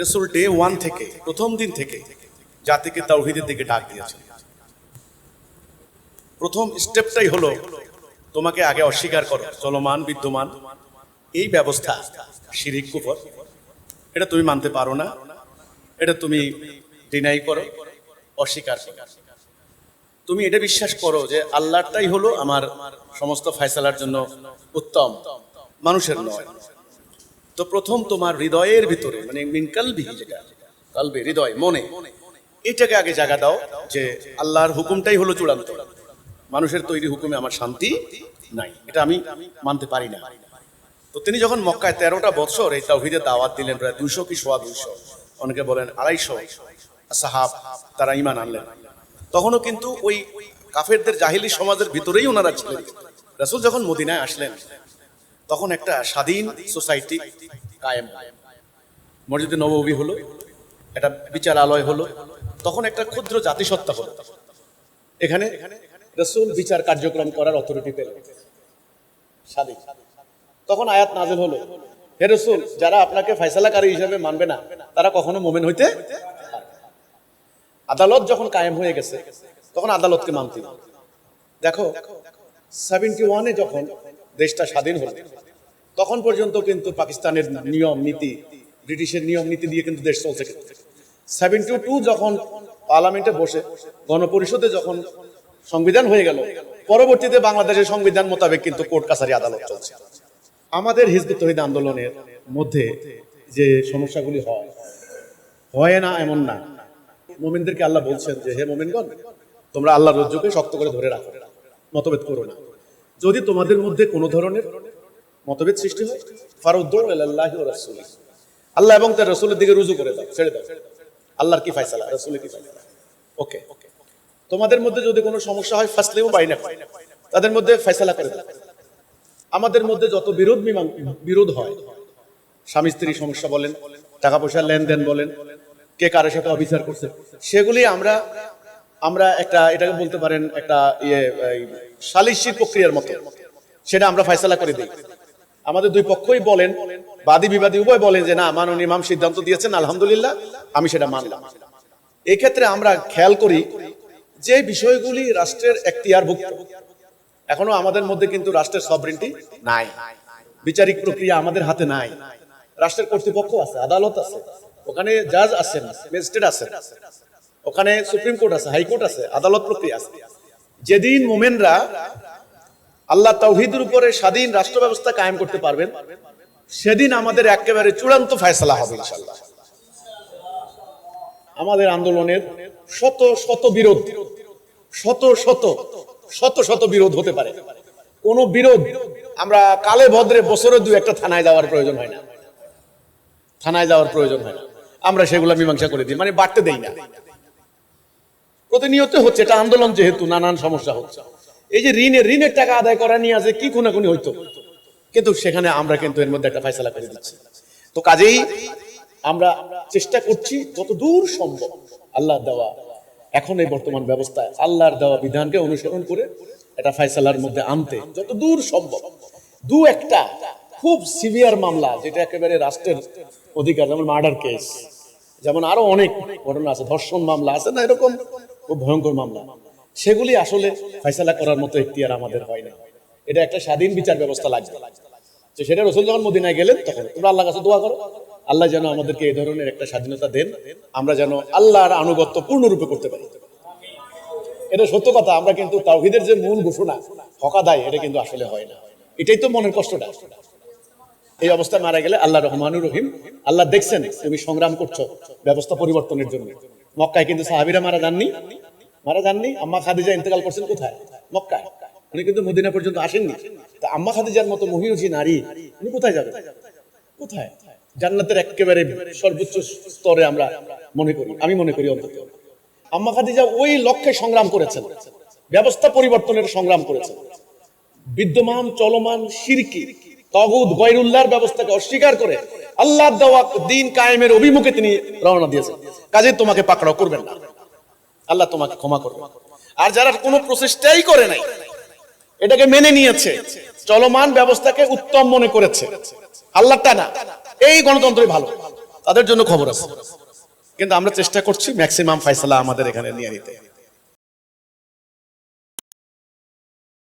রাসূল ডে 1 থেকে, প্রথম দিন থেকে জাতিকে তাওহীদের দিকে ডাক দিয়েছেন। প্রথম স্টেপটাই হলো তোমাকে আগে অস্বীকার করো চলমান বিদ্যমান এই ব্যবস্থা শিরিক কুফর, এটা তুমি মানতে পারো না, এটা তুমি ডিনাই করো, অস্বীকার করো। তুমি এটা বিশ্বাস করো যে আল্লাহটাই হলো আমার সমস্ত ফয়সালার জন্য উত্তম, মানুষের নয়। তো প্রথম তোমার হৃদয়ের ভিতরে, মানে মিনকালবিহি, যেটা কালবে, হৃদয়, মনে, এটাকে আগে জায়গা দাও যে আল্লাহর হুকুমটাই হলো চূড়ান্ত, মানুষের তৈরি হুকুমে আমার শান্তি নাই, এটা আমি মানতে পারি না। তো তিনি যখন মক্কায় 13টা বছর এই তাওহীদের দাওয়াত দিলেন, প্রায় 200 কি 200, অনেকে বলেন 250 সাহাব তারা ঈমান আনলেন, তখনও কিন্তু ওই কাফেরদের জাহিলি সমাজের ভিতরেই ওনারা ছিলেন। রাসূল যখন মদিনায় আসলেন তখন একটা স্বাধীন সোসাইটি কায়েম, মসজিদে নববী হলো, একটা বিচারালয় হলো, তখন একটা ক্ষুদ্র জাতিসত্তা হলো। এখানে রাসূল বিচার কার্যক্রম করার অথরিটি পেলেন, স্বাধীন। তখন আয়াত নাযিল হলো, হে রাসূল, যারা আপনাকে ফয়সালাকারী হিসেবে মানবে না তারা কখনো মুমিন হইতে পারবে না। আদালত যখন কায়েম হয়ে গেছে তখন আদালতকে মানতে হবে। দেখো 71-এ যখন দেশটা স্বাধীন হলো তখন পর্যন্ত কিন্তু পাকিস্তানের নিয়ম নীতি, ব্রিটিশের নিয়ম নীতি দিয়ে কিন্তু দেশ চলছে। 72 যখন পার্লামেন্টে বসে গণপরিষদে যখন সংবিধান হয়ে গেল, পরবর্তীতে বাংলাদেশের সংবিধান মোতাবেক কিন্তু কোর্ট কাছারি আদালত চলছে। আমাদের হিজবুত তাওহীদ আন্দোলনের মধ্যে যে সমস্যাগুলি হয় না এমন না। মুমিনদেরকে আল্লাহ বলছেন যে হে মুমিনগণ, তোমরা আল্লাহর রজ্জুকে শক্ত করে ধরে রাখো, মতভেদ করো না। যদি তোমাদের মধ্যে কোনো ধরনের মতভেদ সৃষ্টি হয়, ফারুদ্দু ইলাল্লাহি ওয়া রাসূলি, আল্লাহ এবং তার রাসূলের দিকে রুজু করে দাও, ছেড়ে দাও। আল্লাহর কি ফয়সালা, রাসূলের কি ফয়সালা, ওকে। তোমাদের মধ্যে যদি কোনো সমস্যা হয়, ফাসলিউ বাইনাকুম, তাদের মধ্যে ফয়সালা করে দাও। আমাদের মধ্যে যত বিরোধ হয়, স্বামী স্ত্রী সমস্যা বলেন, টাকা পয়সার লেনদেন বলেন, কে কারোর সাথে অবিচার করছে, সেগুলি আমরা একটা, এটাকে বলতে পারেন একটা সালিসি প্রক্রিয়ার মতো, সেটা আমরা ফয়সালা করে দিই। আমাদের দুই পক্ষই বলেন, বাদী বিবাদী উভয় বলেন যে না, মাননীয় ইমাম সিদ্ধান্ত দিয়েছেন, আলহামদুলিল্লাহ, আমি সেটা মানলাম। এই ক্ষেত্রে আমরা খেয়াল করি যে বিষয়গুলি রাষ্ট্রের এখতিয়ারভুক্ত, এখনো আমাদের মধ্যে কিন্তু রাষ্ট্রের সভরেন্টি নাই, বিচারিক প্রক্রিয়া আমাদের হাতে নাই। রাষ্ট্রের কর্তৃপক্ষ আছে, আদালত আছে, ওখানে জাজ আছেন, ম্যাজিস্ট্রেট আছেন, ওখানে সুপ্রিম কোর্ট আছে, হাইকোর্ট আছে, আদালত প্রক্রিয়া আছে। যেদিন মুমিনরা আল্লাহ তাওহীদের উপরে স্বাধীন রাষ্ট্র ব্যবস্থা কায়েম করতে পারবেন, সেদিন আমাদের একেবারে চূড়ান্ত ফয়সালা হবে ইনশাআল্লাহ। আমাদের আন্দোলনের শত শত বিরোধ, শত বিরোধ হতে পারে। কোন বিরোধ আমরা কালে ভদ্রে বছরে 2-1টা থানায় যাওয়ার প্রয়োজন হয় না, আমরা সেগুলো মীমাংসা করে দিই, মানে বাড়তে দেই না। প্রতিনিয়ত হচ্ছে, এটা আন্দোলন যেহেতু, নানান সমস্যা হচ্ছে। এই যে ঋণের টাকা আদায় করা নিয়ে আছে কি খুনাখুনি হইতো, কিন্তু সেখানে আমরা কিন্তু এর মধ্যে একটা ফয়সালা করে দিচ্ছি। তো কাজেই আমরা চেষ্টা করছি যত দূর সম্ভব আল্লাহর দেওয়া, এখন এই বর্তমান ব্যবস্থায় আল্লাহর দেওয়া বিধানকে অনুসরণ করে এটা ফয়সালার মধ্যে আনতে যত দূর সম্ভব। 2-1টা খুব সিভিয়ার মামলা, যেটা একেবারে রাষ্ট্রের অধিকার, যেমন মার্ডার কেস, যেমন আরো অনেক ঘটনা আছে, ধর্ষণ মামলা আছে না, এরকম খুব ভয়ঙ্কর মামলা, সেগুলি আসলে ফয়সালা করার মতো এখতিয়ার আমাদের হয় না। এটা একটা স্বাধীন বিচার ব্যবস্থা লাগবে। তো সেটা রাসূল যখন মদিনায় গেলেন তখন তোমরা আল্লাহর কাছে দোয়া করো, আল্লাহ যেন আমাদেরকে এই ধরনের একটা স্বাধীনতা দেন, আমরা যেন আল্লাহর আনুগত্য পূর্ণরূপে করতে পারি। এটা সত্য কথা, আমরা কিন্তু তাওহীদের যে মূল ঘোষণা হকাদায়, এটা কিন্তু আসলে হয় না। এটাই তো মনের কষ্টটা। এই অবস্থায় মারা গেলে আল্লাহ রহমানুর রহিম, আল্লাহ দেখছেন তুমি সংগ্রাম করছো ব্যবস্থা পরিবর্তনের জন্য। মক্কায় কিন্তু সাহাবীরা মারা যাননি। আম্মা খাদিজা ইন্তেকাল করছেন কোথায়? মক্কায়। উনি কিন্তু মদিনা পর্যন্ত আসেননি। তা আম্মা খাদিজার মতো মহিরুচি নারী উনি কোথায় যাবেন? কোথায়? জান্নাতের একেবারে সর্বোচ্চ স্তরে আমরা আমি মনে করি অন্তত আম্মা খাদিজা ওই লক্ষ্যে সংগ্রাম করেছেন, ব্যবস্থা পরিবর্তনের সংগ্রাম করেছেন। বিদ্যমান চলমান শিরকি তাগুত গায়রুল্লাহর ব্যবস্থাকে অস্বীকার করে আল্লাহর দেওয়া দ্বীন কায়েমের অভিমুখে তিনি রওনা দিয়েছেন। কাজে তোমাকে পাকড়াও করবেন না, আল্লাহ তোমাকে ক্ষমা করবেন। আর যারা কোনো প্রচেষ্টাই করে নাই, এটাকে মেনে নিয়েছে, চলমান ব্যবস্থাকে উত্তম মনে করেছে, আল্লাহটা না, এই গণতন্ত্রই ভালো, তাদের জন্য খবর আছে, কিন্তু আমরা চেষ্টা করছি ম্যাক্সিমাম ফয়সালা আমাদের এখানে নিয়ে নিতে।